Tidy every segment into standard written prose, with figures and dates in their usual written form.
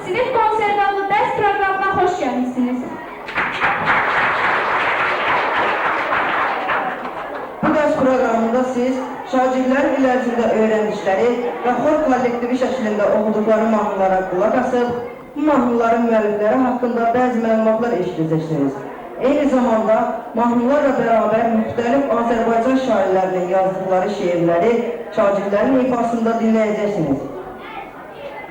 Sinif konseri adlı ders programına hoş gelmişsiniz. Bu ders programında siz şagirdlərin il ərzində öyrəndikləri və xor kollektivi şəklində oxuduqları mahnılara qulaq asıb, bu mahnıların müəllifləri haqqında bəzi məlumatlar eşidəcəksiniz. Eyni zamanda mahnılarla bərabər müxtəlif Azərbaycan şairlərinin yazdıqları şeirləri şagirdlərin ifasında dinləyəcəksiniz.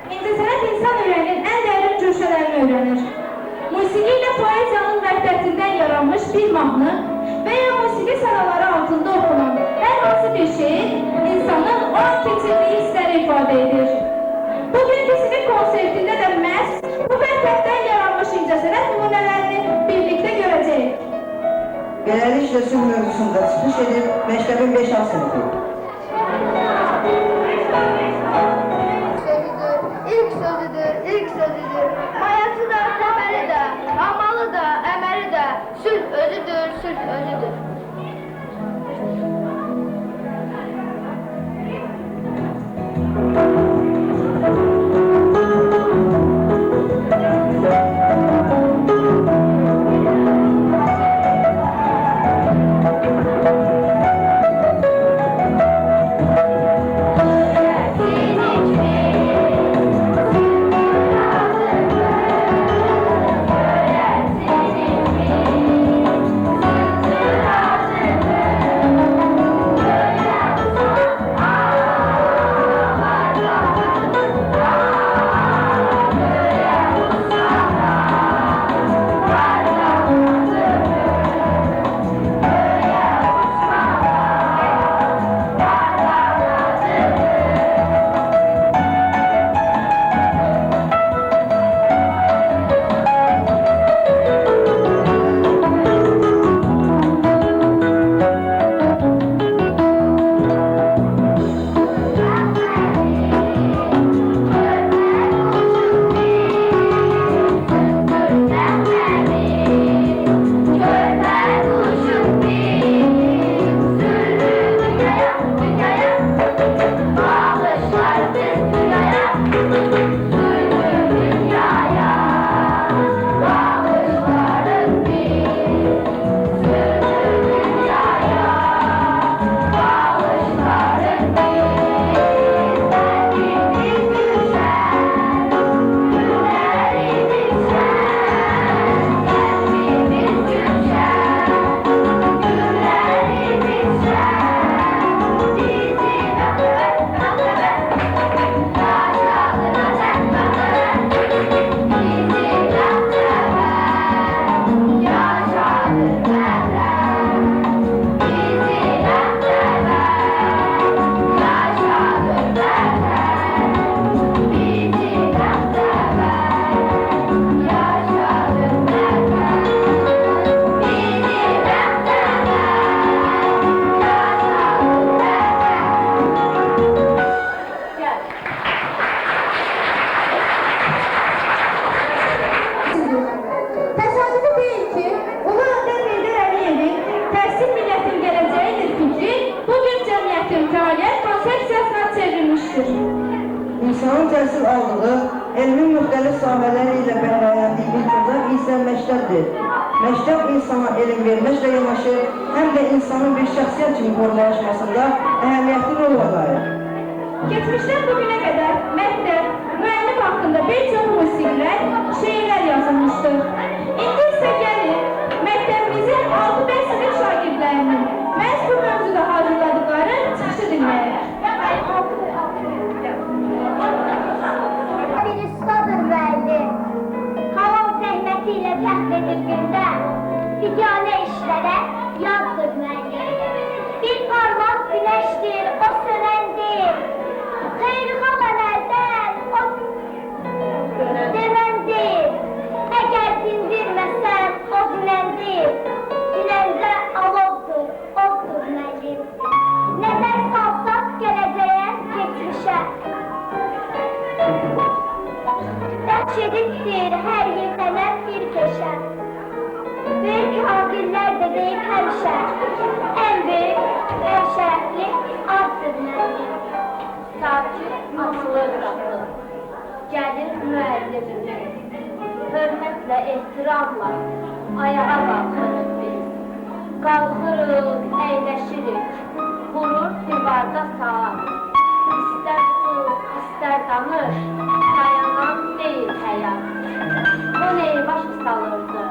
İncəsənət insan ürəyinin ən dərin cürşələrini öyrənir. Musiqi ilə poeziyanın vəhdətindən yaranmış bir mahnı və ya musiqi sənaları altında oxunan hər hansı bir şeir insanın o an keçirdiyi hissləri ifadə edir. Bugünkü sinif konsertində də məhz bu vəhdətdən yaranmış incəsənət nümunələrini birlikdə görəcəyik. Beləliklə sülh mövzusunda çıxış edib məktəbin 5A sınıfı. İlk sözüdür. Mayası da, təməli də, amalı da, əməli də, sülh özüdür, sülh özüdür. İnsanın təhsil aldığı, elmin müxtəlif sahələri ilə bəhrələndiyi bir gözəl isə məktəbdir. Məktəb insana elm verməklə yanaşı, həm də insanın bir şəxsiyyət kimi formalaşmasında əhəmiyyətli rol oynayır. Keçmişdən bugünə qədər məktəb, müəllim haqqında bir çox musiqilər, şeirlər yazılmışdır. İndi isə gəlin, məktəbimizin 6-5 sinif şagirdlərinin məhz bu mövzuda hazırladıqları çıxışı dinləyək. Bir ustadır müəllim, halal zəhmətilə fəxr edir gündə, biganə işlərə yaddır müəllim. Bir parmaq güneştir, o sönən deyil, xeyri-xal əməldən, o demən deyil. Əgər dindirməsən, o dinən deyil, dinəndə alovdur, ovdur müəllim. Nəzər salsaq gələcəyə, keçmişə. Şerittir hər yetənə bir köşə. Böyük akillər də deyib həmişə, ən böyük, ən şərəfli addır müəllim. Sakit, asılı qapı. gəlir müəllimimiz. Hörmətlə, ehtiramla ayağa qalxırıq biz. Qalxırıq, əyləşirik, vurur divarda saat. İstər sus, istər danış, dayanan deyil həyat. O neyi başa salırdı,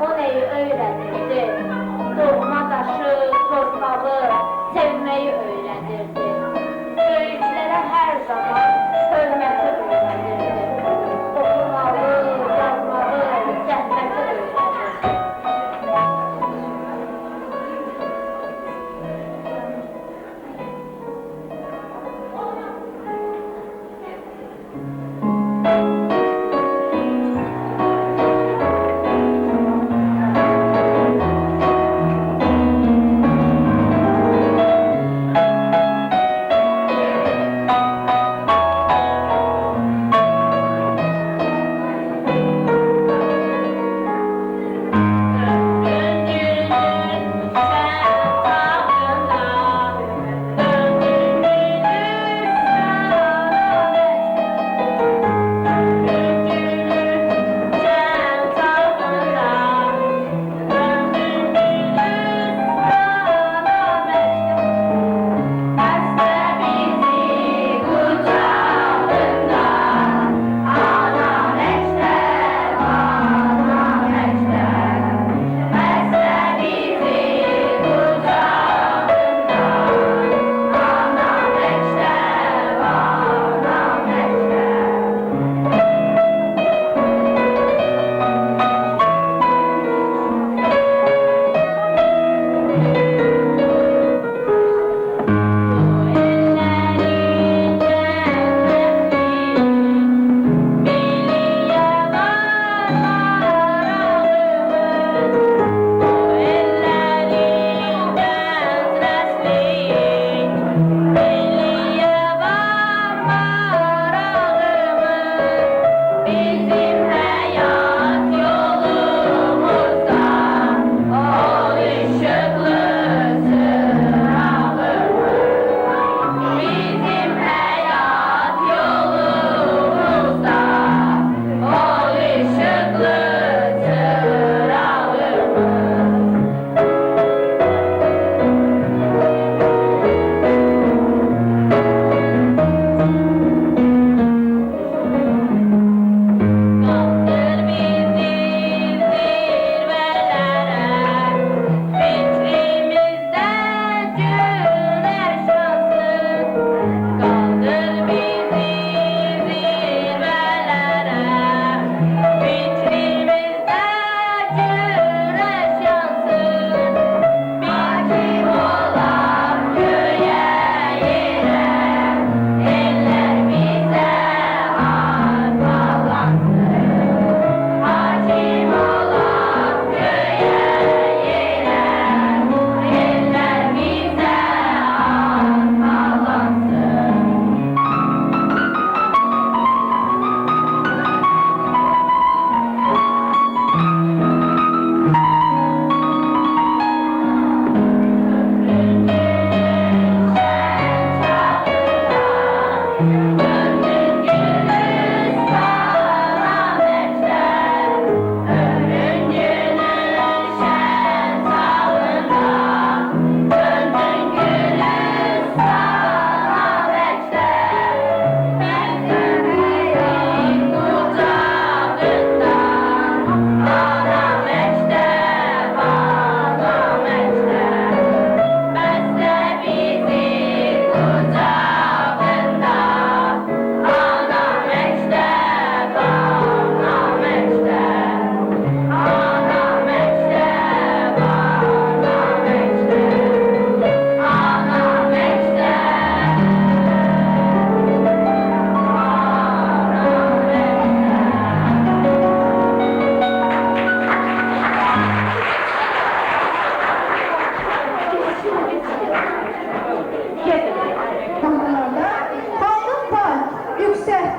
o neyi öyrədirdi. Doğma daşı, torpağı sevməyi öyrədirdi. Böyüklərə hər zaman hörməti öyrədirdi. Oxumağı, yazmağı, zəhməti öyrədirdi.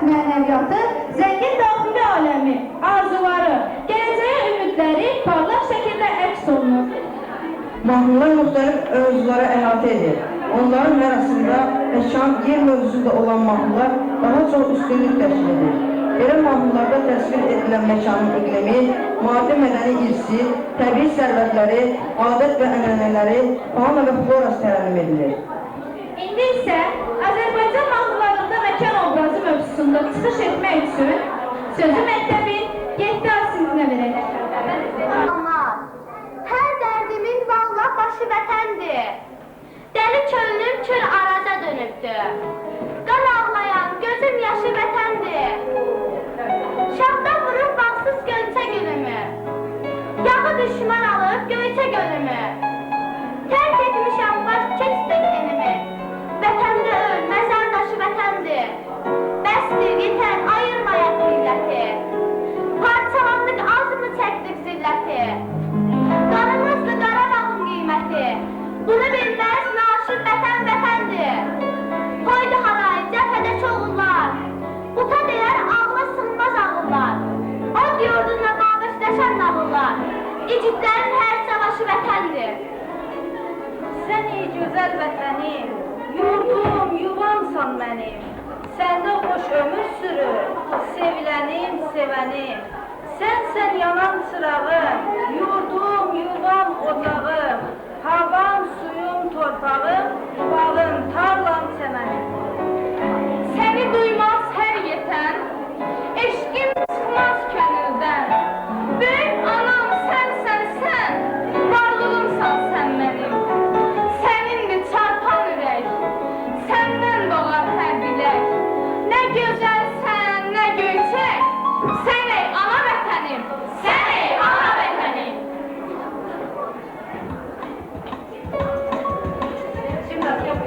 mənəviyyatı, zəngin daxili aləmi, arzuları, gələcəyə ümidləri parlaq şəkildə əks olunur. Mahnılar müxtəlif mövzulara əhatə edir. Onların arasında məkan, yer mövzusunda olan mahnılar daha çox üstünlük təşkil edir. Belə mahnılarda təsvir edilən məkanın iqlimi, maddi mədəni irsi, təbii sərvətləri, adət və ənənələri, fauna və florası tərənnüm edilir. İndi isə Azərbaycan mahnılarında məkan obrazı mövzusunda çıxış etmək üçün sözü məktəbin 7 sinfinə verək. Hər dərdimin valla başı vətəndir. Dəli könlüm kür araca dönübdür. Qan ağlayan gözüm yaşı vətəndir. Şahda vurur baksız gönçə gülümü. Yağı düşman alıb göyçə gölümü. Tərk etmişəm baş keçdik enimi. Vətəndə öl, məzar daşı vətəndir. Bəsdir, yetər, ayırmayaq milləti. Parçalandık, azmı çəkdik zilləti. Qanımızdır Qarabağın qiyməti. Bunu bilməz, naşır vətən vətəndir. Hoydu haray, cəbhədə çoğullar. Uta deyər, ağla sınmaz ağıllar. Od yurduna bağışlaşan nağıllar. İgidlərin hər savaşı vətəndir. Sən ey gözəl vətənim, yurdum, yuvamsan mənim. Səndə xoş ömür sürür, sevilənim, sevənim. Sənsən yanan çırağım, yurdum, yuvam, ocağım. Havam, suyum, torpağım, bağım, tarlam, çəmənim. Səni duymaz hər yetən, eşqim çıxmaz könüldən. Böyük anam sənsən sən, varlığımsan sən mənim. Sənindir çarpan ürək, səndən doğar hər bilək. Nə gözəlsən, nə göyçək, sən ey ana vətənim, sən ey ana vətənim. Şimdi yapıyorum.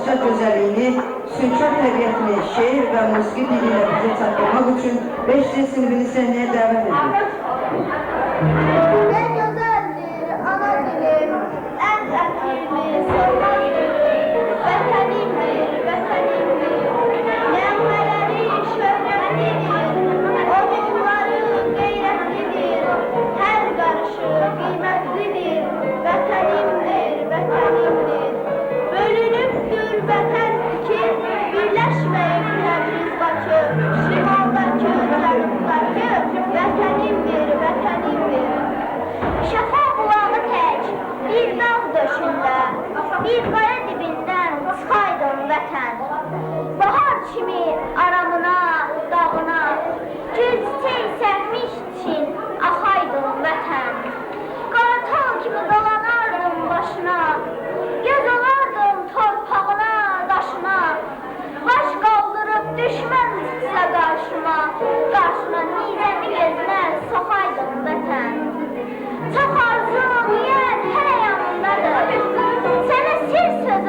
başqa gözəlliyini, sünkar təbiətini şeir və musiqi dili ilə bizə çatdırmaq üçün 5C sinifini səhnəyə dəvət edir. Ne güzeldir ana dilim, en zevklidir sevgilim. Vatanimdir, vatanimdir, nevmeleri şöhretidir. Oyunları gayretlidir, her karışı kıymetlidir. Vatanimdir, vatanimdir. Bölünüptür vatan iki, birleşmeyip tebriz Bakı. Şimaldaki, cənubdaki, vatanimdir, vatanimdir. Şəfa bulağı tək, bir dağ döşündə, bir qaya dibindən çıxaydın vətən. Bahar kimi aramına, dağına, gül çiçək sərmiş çin, axaydın vətən. Qartal kimi dolanardın başına, göz olardın torpağına, daşına. Baş qaldırıb düşmən çıxsa qarşına nizəmi gözünə soxaydın vətən. Çox arzum yer hələ yanındadır, sənə sir sözü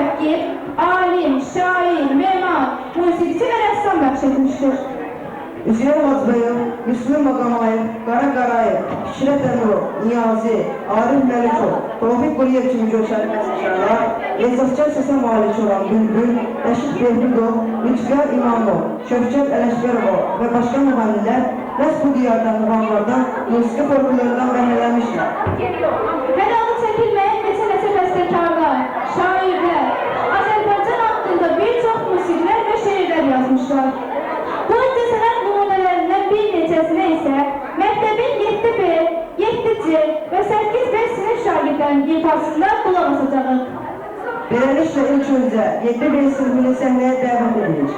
müfəkkir, alim, şair, memar, musiqiçi və rəssam bəxş etmişdir. Üzeyir Hacıbəyov, Müslüm Maqamayev, Qara Qarayev, Fikrət Əmirov, Niyazi, Arif Məlikov, Tofiq Quliyev kimi göstəri bəstəkarlar, ecazkar səsə malik olan Bülbül, Rəşid Behbudov, Lütfiyar İmamov, Şövkət Ələşbərov və başqa müğənnilər məhz bu diyardan, muğamlardan, musiqi folklorundan bəhrələnmişdir. Hələ adı çəkilməyən neçə bəstəkarlar, şairlər, Azərbaycan haqqında bir çox musiqilər və şeirlər yazmışlar. Bu incəsənət nümunələrindən bir neçəsinə isə məktəbin 7B, 7C və 8B sinif şagirdlərinin ifasında qulaq asacağıq. Beləliklə ilk öncə 7B sinifini səhnəyə dəvət edilir.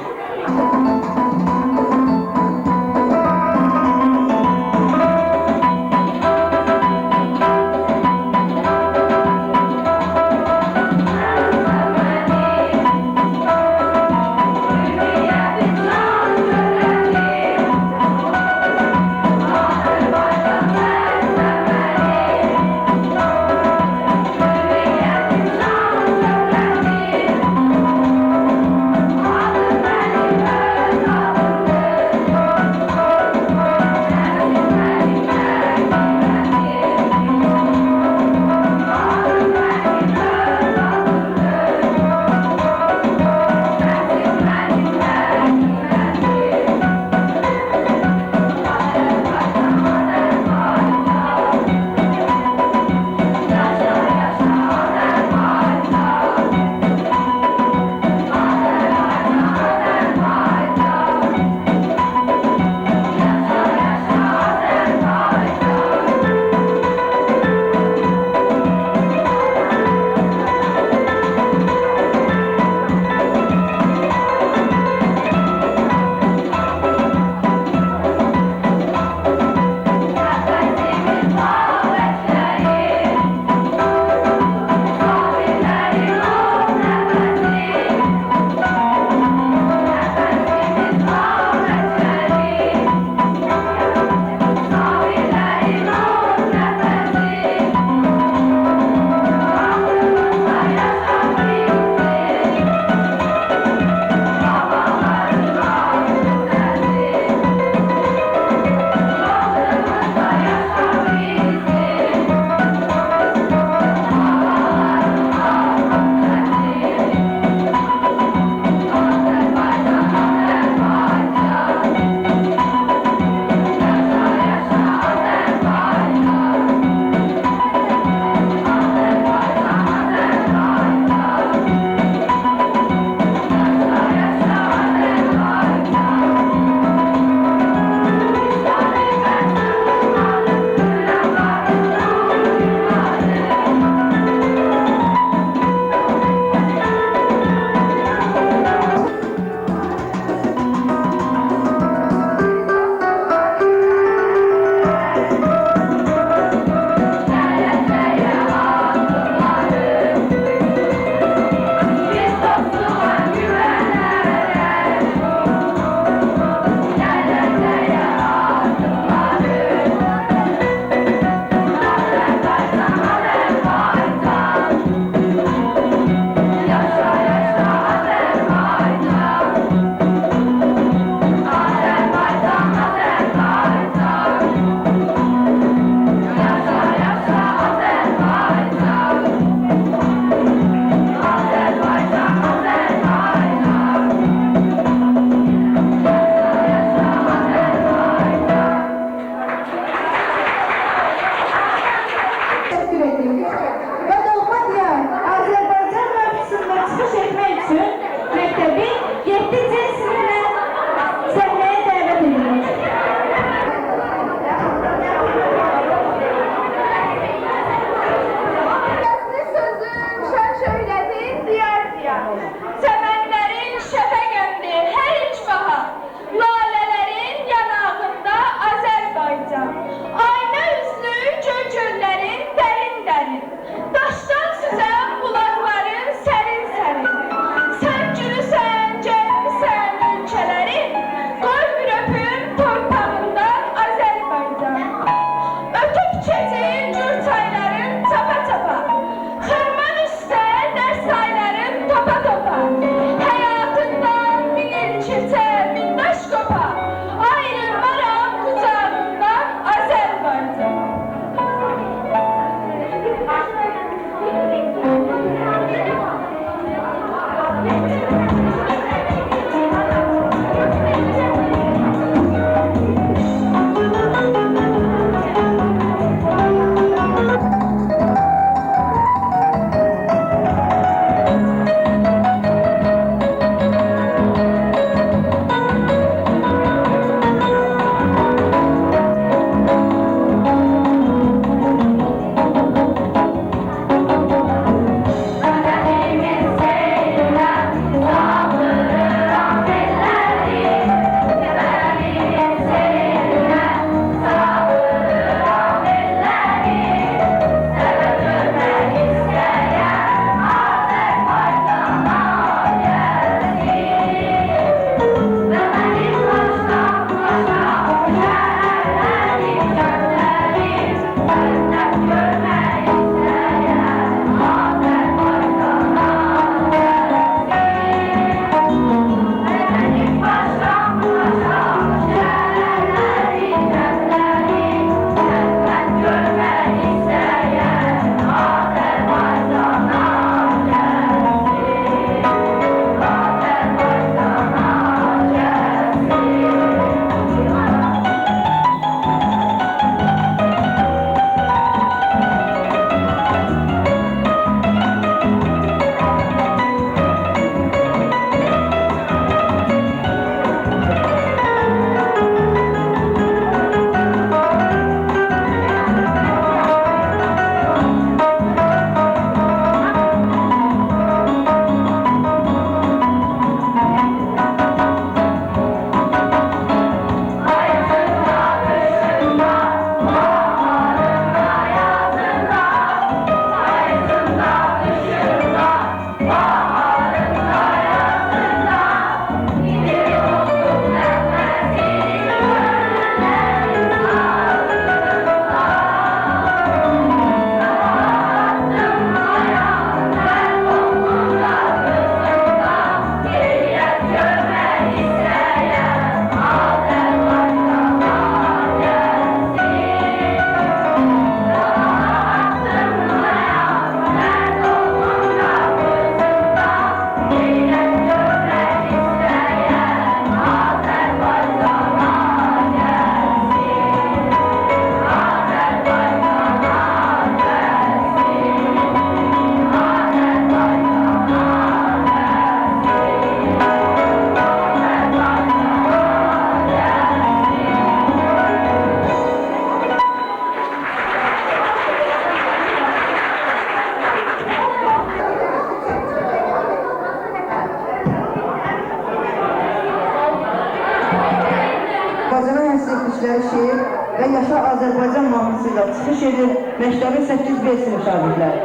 və Yaşa Azərbaycan mahnısı ilə çıxış edir məktəbin 8B sinif şagirdləri.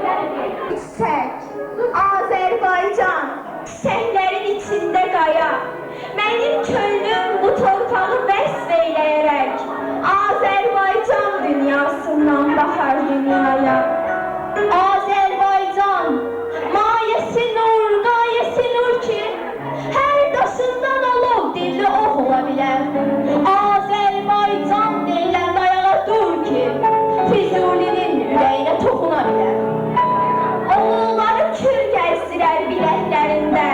Yüksək, Azərbaycan, çiçəklərin içində qaya, mənim könlüm bu torpağı vəsf eyləyərək, Azərbaycan dünyasından baxar dünyaya. Azərbaycan, mayəsi nur, qayəsi nur ki, hər daşından olub dilli ox ola bilər. Azərbaycan deyilən dayağa dur ki, Füzulinin ürəyinə toxuna bilər. Oğulları kür gəzdirər biləklərində,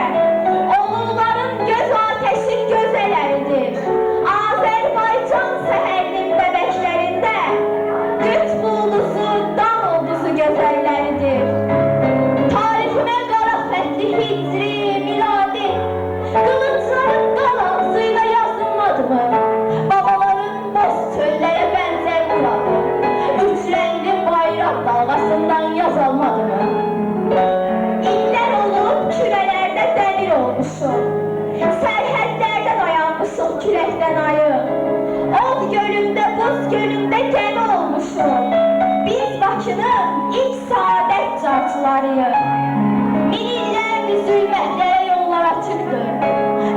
oğulların göz ateşi gözələridir. Azərbaycan səhərinin bəbəklərində, qütb ulduzu, dan ulduzu gözəlləridir. Tariximə qara xətli hicri, miladi, qılıncların qan ağzıyla yazılmadı mı? Babaların boz çöllərə bənzər buradı, üç rəngli bayraq dalğasından yazılmadı mı? İllər olub kürələrdə dəmir olmuşum, sərhədlərdə dayanmışım küləkdən ayıq. Od gölündə, buz gölündə gəmi olmuşum, biz Bakının ilk saadət carçılarıyıq. Min illərdir zülmətlərə yollar açıqdır,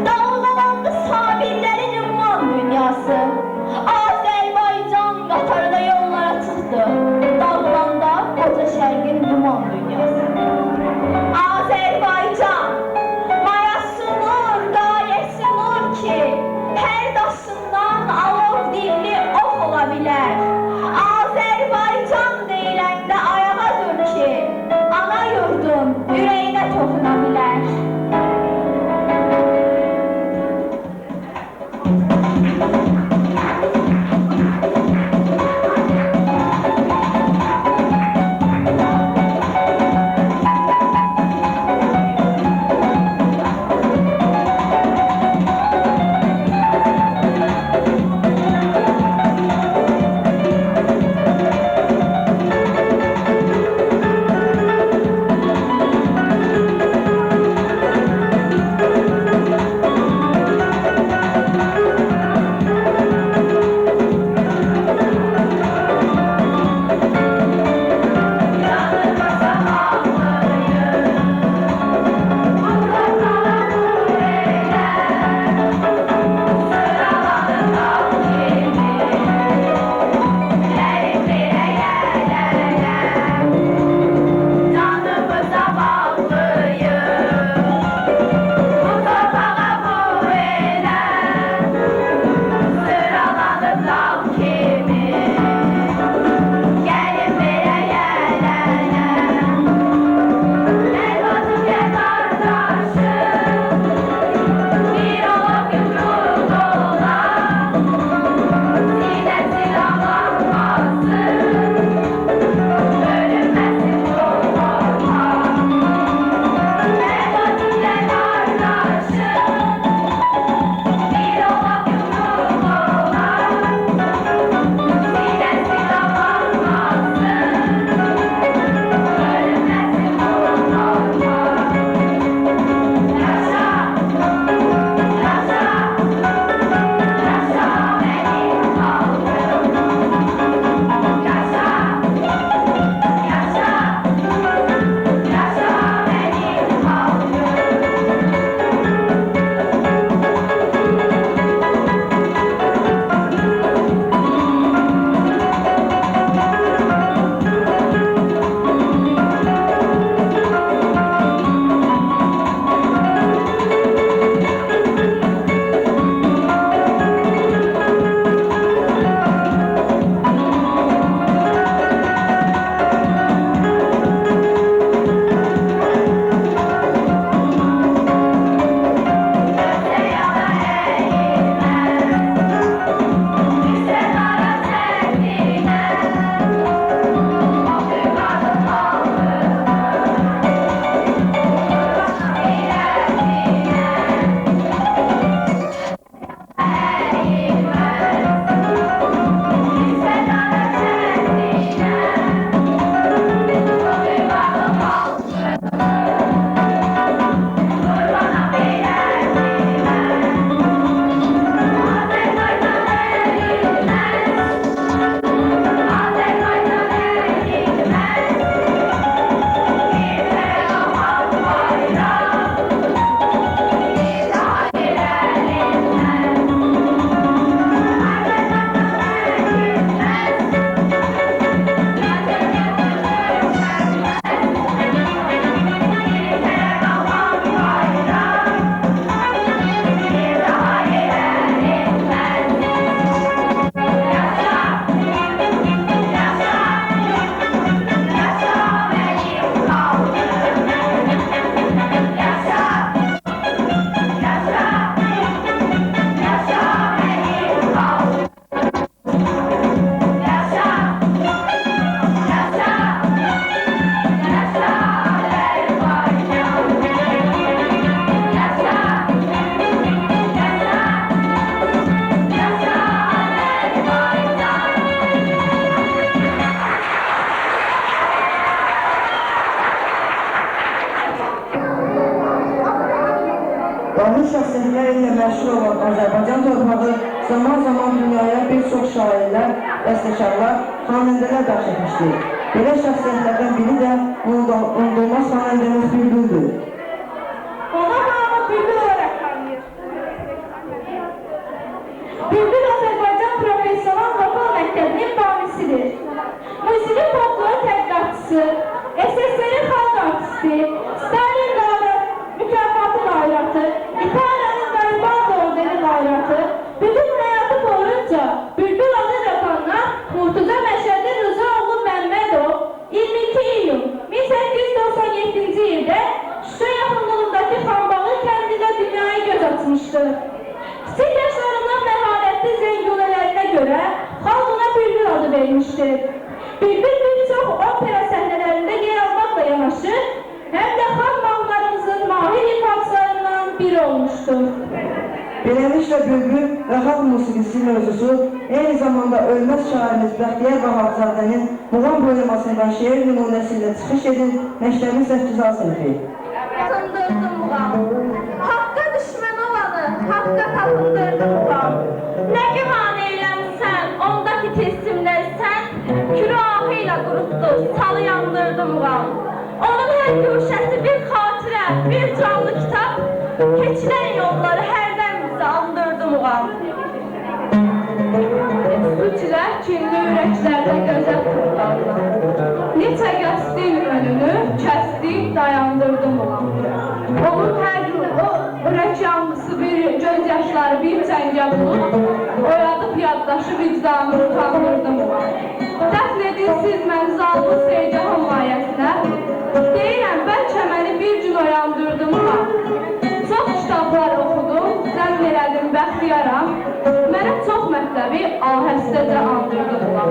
dağlandı sabirlərin ümman dünyası. Azərbaycan qatarına yollar açıqdır, dağlanda qoca şərqin duman dünyası. Azərbaycan, mayası nur, qayəsi nur ki, hər daşından alov dilli ox ola bilər. Azərbaycan deyiləndə ayağa dur ki, ana yurdu Ağır şəxsiyyətlərlə məşhur olan Azərbaycan torpağı zaman-zaman dünyaya bir çox şairlər, bəstəkarlar, xanəndələr bəxş etmişdir. Belə şəxsiyyətlərdən biri də unudulmaz xanəndəmiz Bülbüldür. Ona hamı Bülbül olarak tanıyır. Bülbül Azərbaycan profesyonel vokal məktəbinin banisidir. Musiqi folkloru tədqiqatçısı, SSR xalq artisti, Stalin mükafatı laureatı, İtalya'nın Garibaldi ordeni laureatı, bütün hayatı boyunca Bülbül adı yapanlar Murtuza Məşədi Rızaoğlu Məmmədov 22 iyun 1897 ildə Şuşa yaxınlığındakı Xanbalı kəndində dünyaya göz açmışdır. Kiçik yaşlarından məharətli zəngulələrinə görə xalq ona Bülbül adı vermişdir. Bülbül bir çox opera səhnələrində yer almakla yanaşı, həm də xalq mahnılarımızın mahir ifaçılarından biri olmuşdur. Beləliklə Bülbül və xalq musiqisi mövzusu eyni zamanda ölməz şairimiz Bəxtiyar Vahabzadənin muğam poemasından şeir nümunəsində çıxış edən məktəbin səhvcüza sınıfı. Tapındırdım muğam. Haqqa düşmən olanı, haqqa tapındırdım muğam. Nə güman eyləmsən, ondaki teslimlərsən, külahı ilə qurutdu, salı yandırdım muğam. Onun hər güşəsi bir xatirə, bir canlı kitab, keçilən yolları hərdən bizə andırdı muğam. Suçilər kinli ürəklərdə gözət tutarlar. Neçə qəsdin önünü, kəsdi, dayandırdı muğam. Onun hər gün o ürək yanlısı bir göz yaşları bir cəngə bulub, oyadıb yaddaşı vicdanı utandırdı muğam. Dəfn edilsiz mən zalımın seycahın mayəsinə, deyirəm, bəlkə məni bir gün oyandırdım ha. Çox kitablar oxudum, zəmm elədim bəxtiyaram, mənə çox mətləbi ahəstəcə andırdım ha.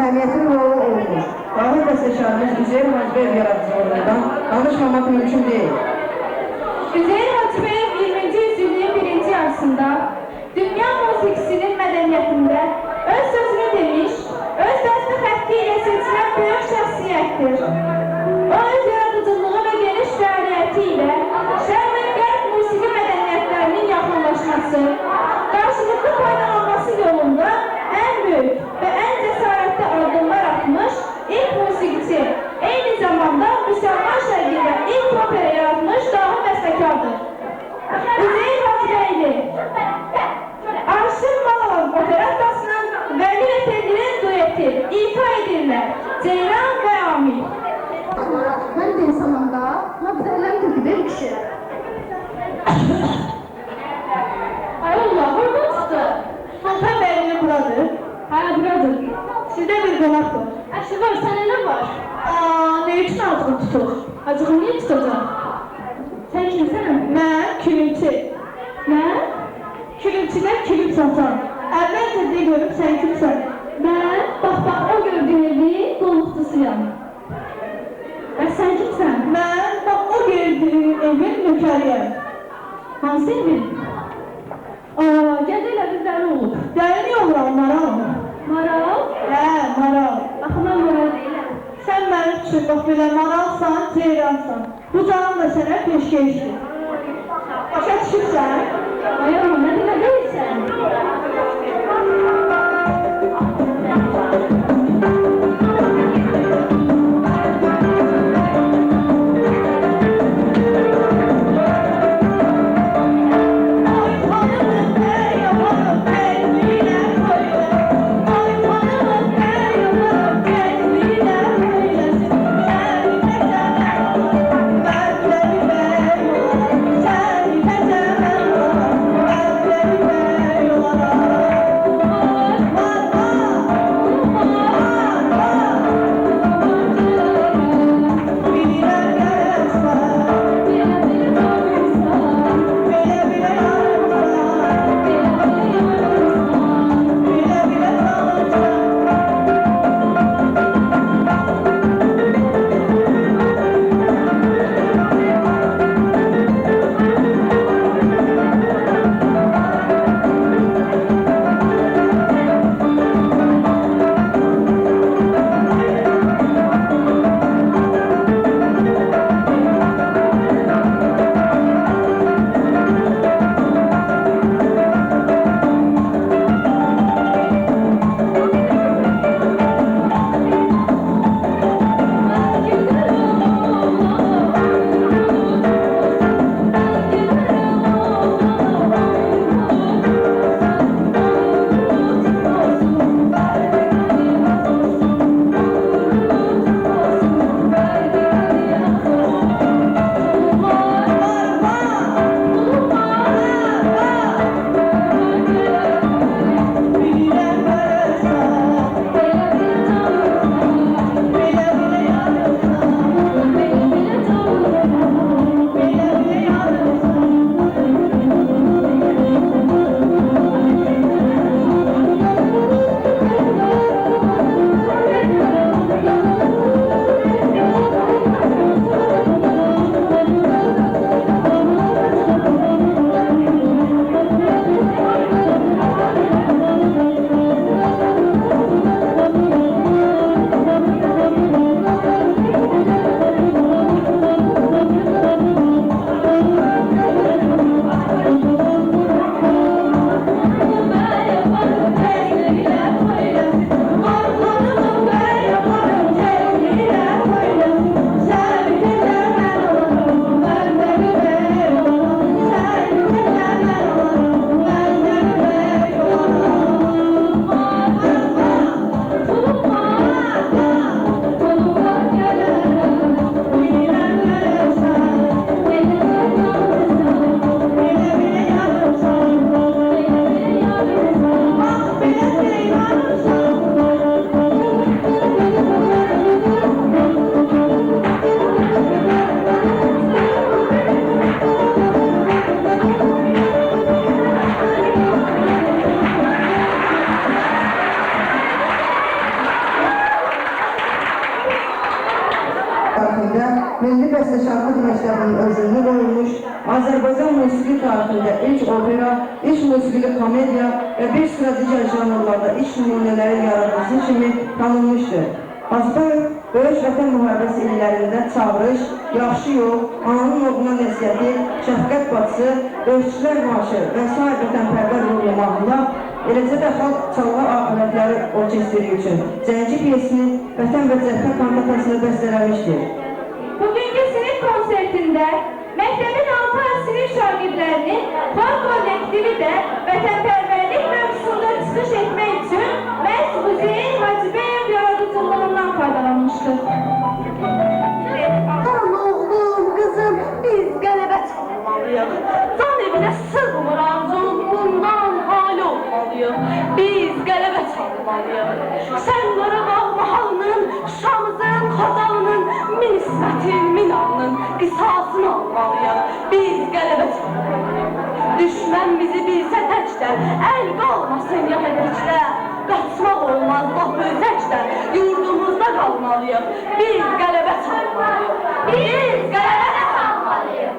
əhəmiyyətli rolu olmuş. Ağır bəstəkarımız Üzeyir Hacıbəyev yaradıcılığından danışmamaq mümkün deyil. Üzeyir Hacıbəyev 20-ci yüzyılın birinci yarısında dünya musiqisinin mədəniyyətində öz sözünü demiş, öz dəstə xətti ilə seçilən böyük şəxsiyyətdir. O öz yaradıcılığı və ifa edirlər. Ceyran və Amil. Mən də insanım da, məbzələm bir kişi. Ay Allah, burada çıxdı. Sultan bəyini buradır. Hə, buradır. Sizdə bir qonaq var. Əşi var, sənə nə var? Ne üçün acığı tutuq? Acığı niyə tutacaq? Sən kimsən? Mən külümçü. Mən? Külümçüdən külüm satan. Əvvəlcə de görüb sən kimsən? Mən, bax, o gördüyün evi qonluqçusuyam. Və sən kimsən? Mən, bax, o gördüyün evin nökəriyəm. Hansı evin? Gədə elə bir dəli olub. Dəli niyə olur, maral? Maral? Hə, maral. Axı, mən maral deyiləm. Sən mənim üçün, bax, belə maralsan, ceyransan. Bu canım da sənə peşkeşdir. Başa düşürsən? Ay amma, nə demə deyilsən? Milli Bəstəkarlıq Məktəbinin özünü qoymuş, Azərbaycan musiqi tarixində ilk opera, ilk musiqili komediya və bir sıra digər janrlarda iş nümunələri yaradıcısı kimi tanınmışdır. Azbəyev, Böyük Vətən Müharibəsi illərində Çağırış, Yaxşı Yol, Ananın Oğluna Nəsiyyəti, Şəfqət Bacısı, Döyüşçülər Marşı və s. vətənpərvər ruhlu mahnılar, eləcə də xalq çalğı alətləri orkestri üçün Zənci piyesini, Vətən və Cəbhə kantatasını bəstələmişdir. Bugünkü sinif konsertində məktəbin 6 sinif şagirdlərinin xor kollektivi də vətənpərvərlik mövzusunda çıxış etmək üçün məhz Hüseyin Hacıbəyev Aman oğlum, kızım, biz qələbə çalmalıyıq. Can evinə sığmır arzum, bundan hali olmalıyıq. Biz qələbə çalmalıyıq. Sən Qarabağ mahalının, Şamızın, Xozağının, min ismətin, min alının qisasını almalıyıq. Biz qələbə çalmalıyıq. Düşmən bizi bilsə təkdə, əl qalmasın yana təkdə. Qaçmaq olmaz laf özəkdə, yurdumuzda qalmalıyıq. Biz qələbə çalmalıyıq. Biz qələbə çalmalıyıq.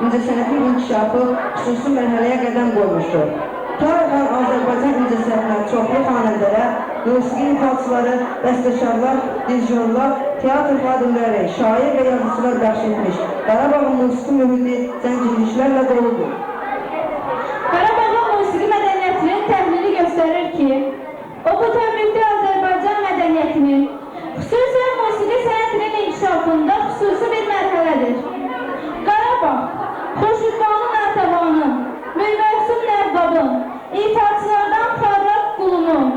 incəsənətin inkişafı xüsusi mərhələyə qədəm qoymuşdur. Tarixən Azərbaycan incəsənətinə çoxlu xanəndələr, musiqi ifaçıları, bəstəkarlar, dirijorlar, teatr xadimləri, şair və yazıçılar bəxş etmiş. Qarabağın musiqi mühiti zənginliklərlə doludur. Qarabağın musiqi mədəniyyətinin təhlili göstərir ki, o bu təmlikdə Azərbaycan mədəniyyətinin, xüsusən musiqi sənətinin inkişafında xüsusi bir mərhələdir. Qarabağ, Xoşudbanu Natəvanın, Mülvəqsum Nəvvabın, ifaçılardan Xarrat Qulunun,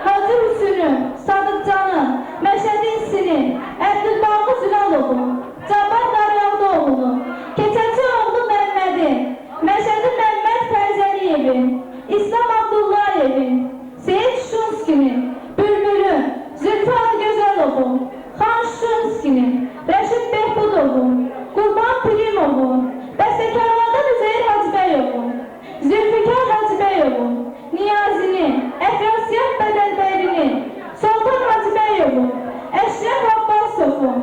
Hacı Hüsünün, Sadıqcanın, Məşədi İssinin, Əbdülbaqı Zülalovun, Cabbar Qaryağdıoğlunun, Keçəçi oğlu Məmmədin, Məşədi Məmməd Fərzəliyevin, İslam Abdullayevin, Seyid Şuşunskinin, Bülbülün, Zülfü Gözəlovun, Xan Şuşunskinin, Rəşid Behbudovun, Qurban Pirimovun, bəstəkarlardan Üzeyir Hacıbəyovun, Zülfikar Hacıbəyovun, Niyazinin, Əfrasiyat Bədəlbəyrinin, Sultan Hacıbəyovun, Əşrəf Abbasovun,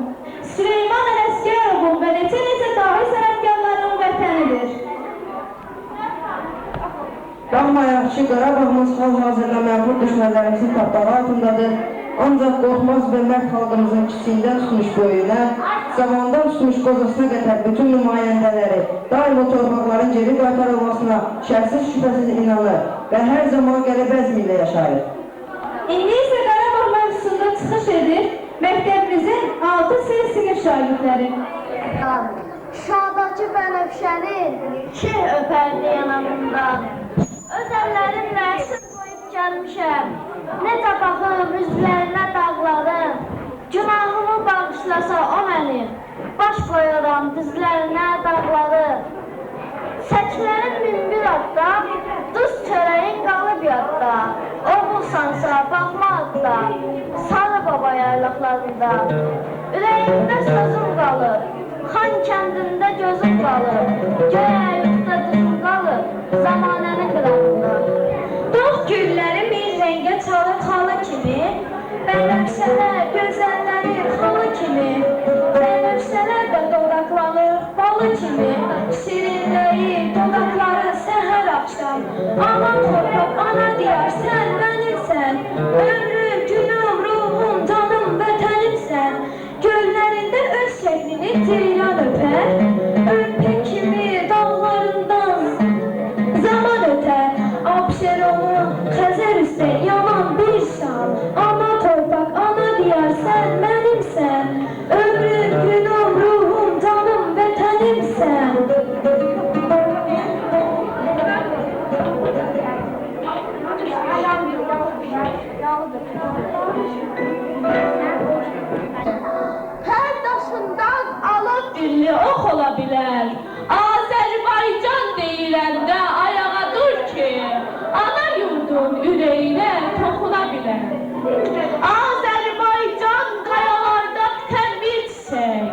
Süleyman Ələsgərovun və neçə dahi sənətkarların vətənidir. Baxmayaq ki, Qarabağımız hal-hazırda məğlub düşmənlərimizin tapdağı altındadır. Ancaq qorxmaz və mərd xalqımızın kiçiyindən tutmuş böyüyünə, zamandan tutmuş qozasına qədər bütün nümayəndələri daim o torpaqların geri qaytarılmasına şərtsiz şübhəsiz inanır və hər zaman qələbə əzmi ilə yaşayır. İndi isə Qarabağ mövzusunda çıxış edir məktəbimizin 6 sinif şagirdləri. Şadakı bənövşənin şeh öpərdi yanımdan. Öz əllərimlə əsir qoyub gəlmişəm. Necə baxıb üzlərinə dağlarım. Günahımı bağışlasa o mənim. Baş qoyuram dizlərinə dağlarım. Səklərin minbir adda, duz çörəyin qalıb yadda. Oğulsansa baxma adda, sarı baba yaylaqlarında. Ürəyimdə sözüm qalır. Xan kəndində gözüm qalır, göy ayıqda düzüm qalır, zamanənin qırağında. Doğ gülləri bir rəngə çalır xalı kimi, bənövşələr gözəllənir xalı kimi, bənövşələr də dodaqlanır balı kimi, şirinləyir dodaqları səhər axşam. Ana torpaq, ana diyar, sən mənimsən, ömrüm, günüm, ruhum, canım, vətənimsən. Göllərində öz şəklini ceylan öpər, örpək kimi dağlarından zaman ötər. Abşeronun Xəzər üstə yaman bir şan, ana torpaq, ana diyar, sən mənimsən, ömrüm, günüm, ruhum, canım, vətənimsən. Hər daşından alıb Dilli ox ola bilər, Azərbaycan deyiləndə ayağa dur ki, ana yurdun ürəyinə toxuna bilər. Azərbaycan qayalarda bitən bir çiçək,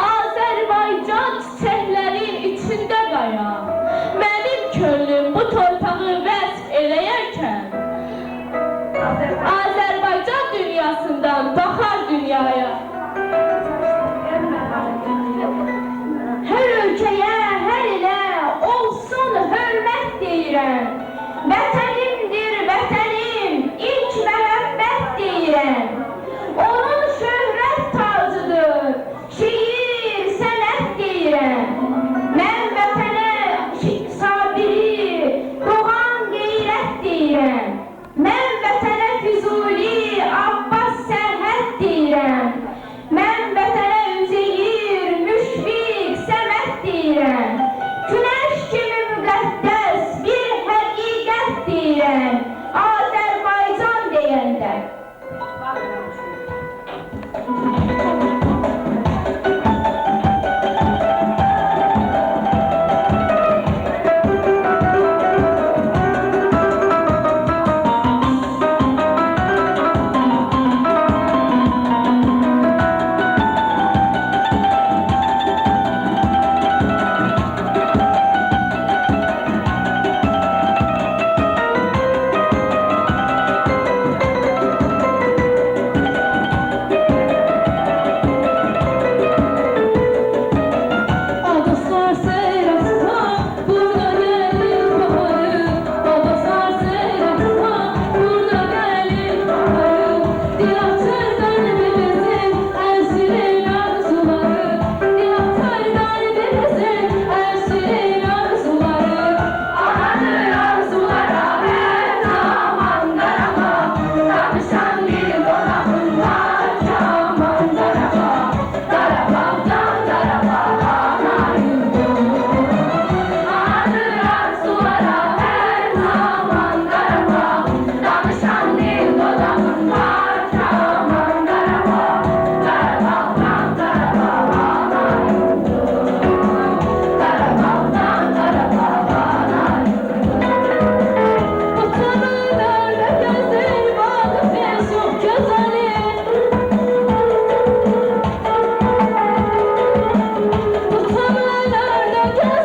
Azərbaycan çiçəklərin içində qaya. Mənim könlüm bu torpağı vəsf eləyərkən, Azərbaycan dünyasından baxar dünyaya. Hər ölkəyə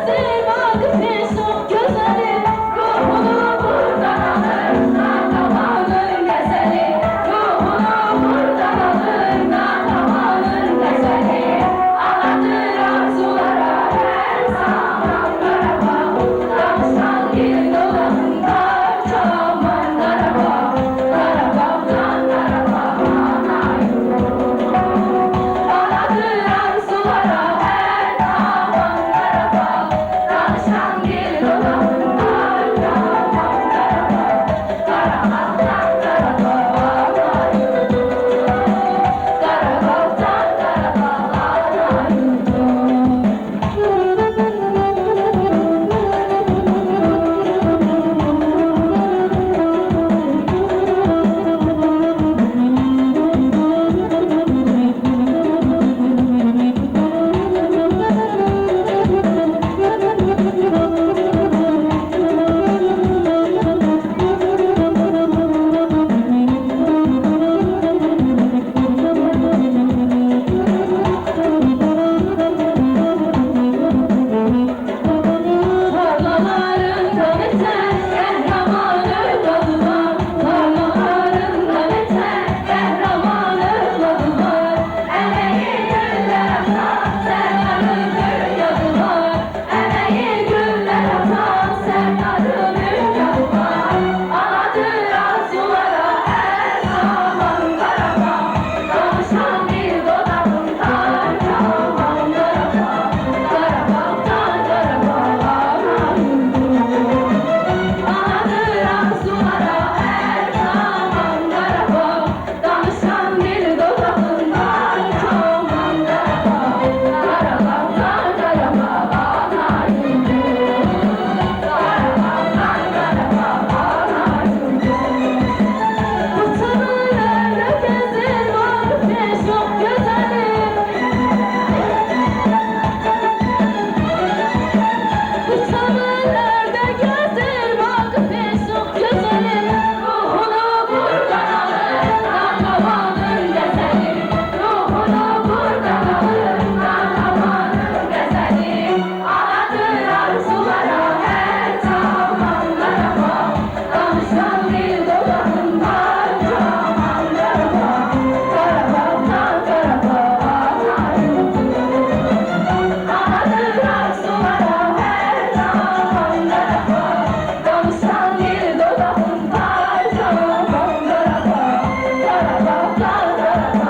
gözüm Akif'in çok güzelim Ruhunu buradan alır Natavanın güzeli Ruhunu buradan alır Natavanın güzeli Aladır arzulara her zamanlara bak Danışan gül dolabında çamanlara bak Karabağdan karavana Aladır arzulara her zamanlara bak Danışan gül dolabında çamanlara bak Karabağdan Tarlalarında biter, kahramanı dalılar Tarlalarında biter, kahramanı dalılar Emeği güller atan, serdarı büryadılar Emeği güller atan, serdarı büryadılar Aladır arzulara her zaman karabağ Danışan bir dodağından çamanlara bak Karabağdan karabağa Aladır arzulara her zaman karabağ Danışan bir dodağından çamanlara bak Karabağdan karabağa Utanırlar gezir Vakıf'ın çok güzelim Utanırlar gezir Vakıf'ın çok güzelim Ruhunu buradan alır Natavanın güzeli Ruhunu buradan alır Natavanın güzeli Aladır arzulara her zamanlara bak Danışan bir dodağından çamanlara bak Karabağdan karabağa Aladır arzulara her zamanlara bak Danışan bir dodağından çamanlara bak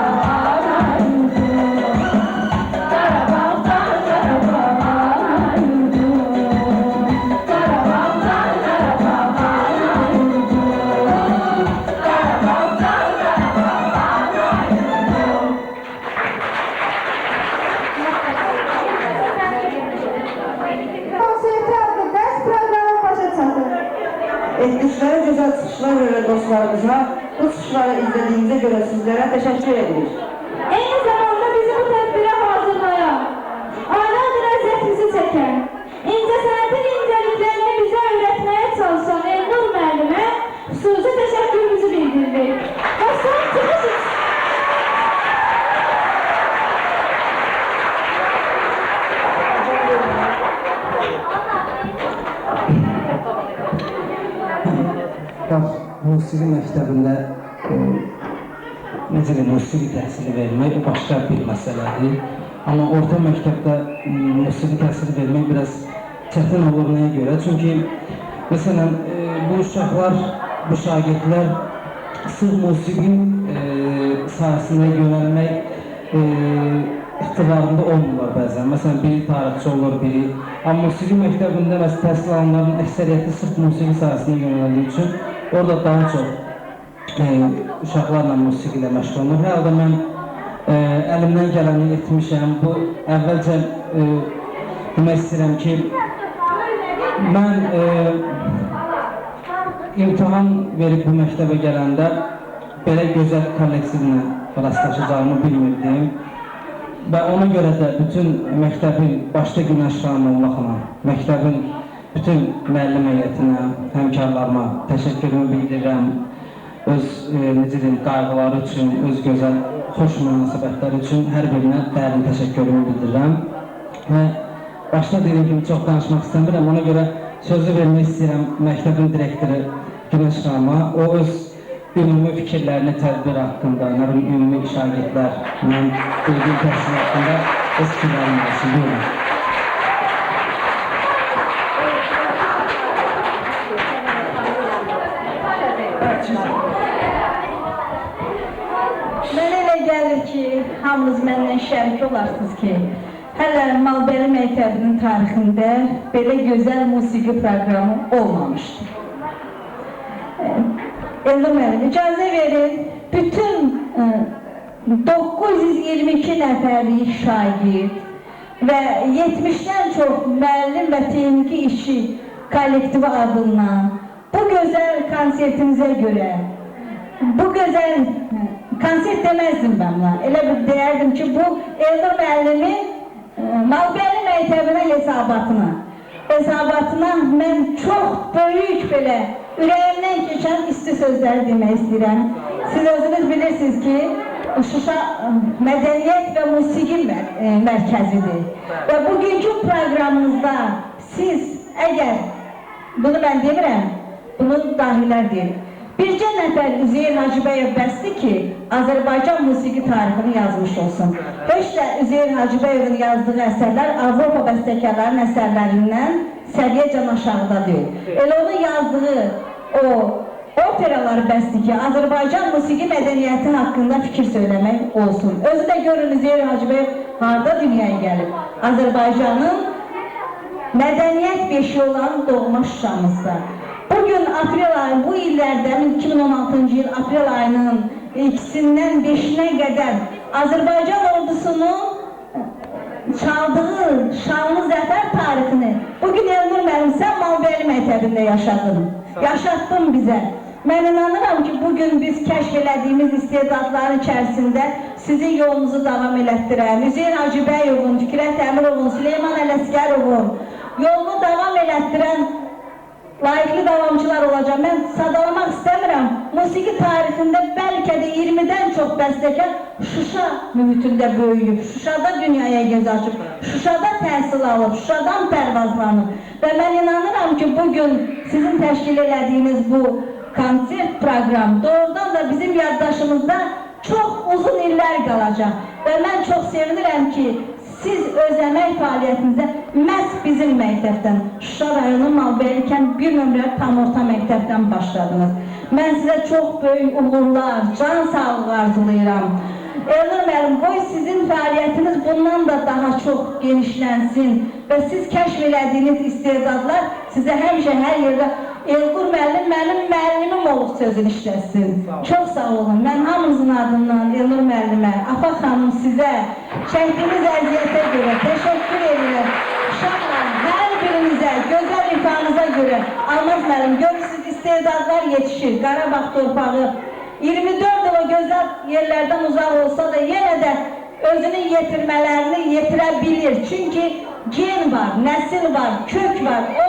Karabağdan Konsepti adlı ders programı başa çatır. Etmişlere güzel çıxışlar verən dostlarımıza bu çıxışları izlədiyinizə görə sizlərə təşəkkür edirik. Eyni zamanda bizi bu tədbirə hazırlayan, aylardır əziyyətimizi çəkən, incəsənətin incəliklərini bizə öyrətməyə çalışan Elnur müəllimə xüsusi təşəkkürümüzü bildiririk. Və son çıxış üçün Musiqi məktəbində necə deyim, musiqi təhsili vermək başqa bir məsələdir. Amma orta məktəbdə musiqi təhsili vermək biraz çətin olur nəyə görə? Çünki məsələn bu uşaqlar, bu şagirdlər sırf musiqi sahəsində yönəlmək ixtibarında olmurlar bəzən. Məsələn, biri tarixçi olur, biri. Amma musiqi məktəbində təhsil alanların əksəriyyəti sırf musiqi sahəsində yönəldiyi üçün orada daha çox uşaqlarla musiqi ilə məşğul olunur. Hər halda mən əlimdən gələni etmişəm. Bu əvvəlcə demək istəyirəm ki, mən imtahan verib bu məktəbə gələndə belə gözəl kollektivlə rastlaşacağımı bilmirdim. Və ona görə də bütün məktəbin başda Günəş xanım olmaqla, məktəbin bütün müəllim heyətinə, həmkarlarıma təşəkkürümü bildirirəm. Öz necə deyim, qayğıları üçün, öz gözəl, xoş münasibətləri üçün hər birinə dərin təşəkkürümü bildirirəm. Və başda dediyim kimi çox danışmaq istəmirəm. Ona görə sözü vermək istəyirəm məktəbin direktoru Günəş xanıma. O öz ümumi fikirlərini tədbir haqqında, ümumi şagirdlərlə bilgi təhsil haqqında öz fikirlərini versin. Buyurun. Mənə elə gəlir ki, hamınız məndən şərik olarsınız ki, hələ Malbeli Məktəbinin tarixində belə gözəl musiqi proqramı olmamışdı. Elnur müəllim, icazə verin, bütün 922 nəfərlik şagird və 70-dən çox müəllim və texniki işçi kollektivi adından bu gözəl konsertimizə görə, bu gözəl konsert deməzdim ben buna. Elə bir deyərdim ki, bu Elnur müəllimin Malbeli Məktəbinə hesabatına mən çox böyük belə ürəyimdən keçən isti sözləri demək istəyirəm. Siz özünüz bilirsiniz ki, Şuşa mədəniyyət və musiqi mərkəzidir. Və bugünkü proqramımızda siz əgər, bunu mən demirəm, bunu dahilər deyil. Bircə nəfər Üzeyir Hacıbəyev bəsdir ki, Azərbaycan musiqi tarixini yazmış olsun. Heç də Üzeyir Hacıbəyevin yazdığı əsərlər Avropa bəstəkarların əsərlərindən səviyyəcən aşağıda deyil. Elə onun yazdığı o operaları bəsdir ki, Azərbaycan musiqi mədəniyyəti haqqında fikir söyləmək olsun. Özü də görün Üzeyir Hacıbəyev harada dünyaya gəlib. Azərbaycanın mədəniyyət beşiği olan doğma Şuşamızda. Bugün aprel ayı, bu illərdən 2016-cı il aprel ayının 2-dən 5-nə qədər Azərbaycan ordusunun çaldığı şanlı zəfər tarixini bugün Elnur müəllim sən Malbeli Məktəbində yaşatdın bizə. Mən inanıram ki, bugün biz kəşf elədiyimiz istedadların içərisində sizin yolunuzu davam elətdirən, Üzeyir Hacıbəyovun, Fikrət Əmirovun, Süleyman Ələsgərovun yolunu davam elətdirən layıqlı davamçılar olacaq. Mən sadalamaq istəmirəm. Musiqi tarixində bəlkə də 20-dən çox bəstəkar Şuşa mühitində böyüyüb, Şuşada dünyaya göz açıb, Şuşada təhsil alıb, Şuşadan pərvazlanıb. Və mən inanıram ki, bugün sizin təşkil elədiyiniz bu konsert proqram doğrudan da bizim yaddaşımızda çox uzun illər qalacaq. Və mən çox sevinirəm ki, siz öz əmək fəaliyyətinizə məhz bizim məktəbdən, Şuşa rayonu Malbelikən bir nömrə tam orta məktəbdən başladınız. Mən sizə çox böyük uğurlar, can sağlığı arzulayıram. Elnur müəllim, qoy sizin fəaliyyətiniz bundan da daha çox genişlənsin və siz kəşf elədiyiniz istedadlar sizə həmişə hər yerdə Elnur müəllim mənim müəllimim olub sözünü işləsin. Çox sağ olun. Mən hamınızın adından Elnur müəllimə, Afa xanım sizə çəkdiyiniz əziyyətə görə təşəkkür edirəm. Uşaqlar, hər birinizə, gözəl imkanınıza görə Almaz müəllim, görürsünüz istedadlar yetişir. Qarabağ torpağı 24 il o gözəl yerlərdən uzaq olsa da yenə də özünün yetirmələrini yetirə bilir. Çünki gen var, nəsil var, kök var. O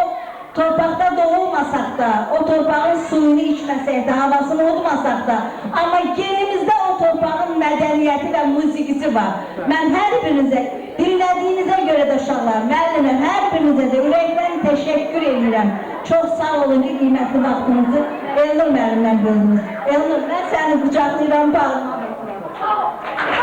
torpaqda doğulmasaq da, o torpağın suyunu içməsək də, havasını udmasaq da, amma genimizdə o torpağın mədəniyyəti və musiqisi var. Mən hər birinizə, dinlədiyinizə görə də uşaqlar, müəllimim, hər birinizə də ürəkdən təşəkkür edirəm. Çox sağ olun ki, qiymətli vaxtınızı Elnur müəllimdən böldünüz. Elnur, mən səni qucaqlayıram, bağlamam etməyəm.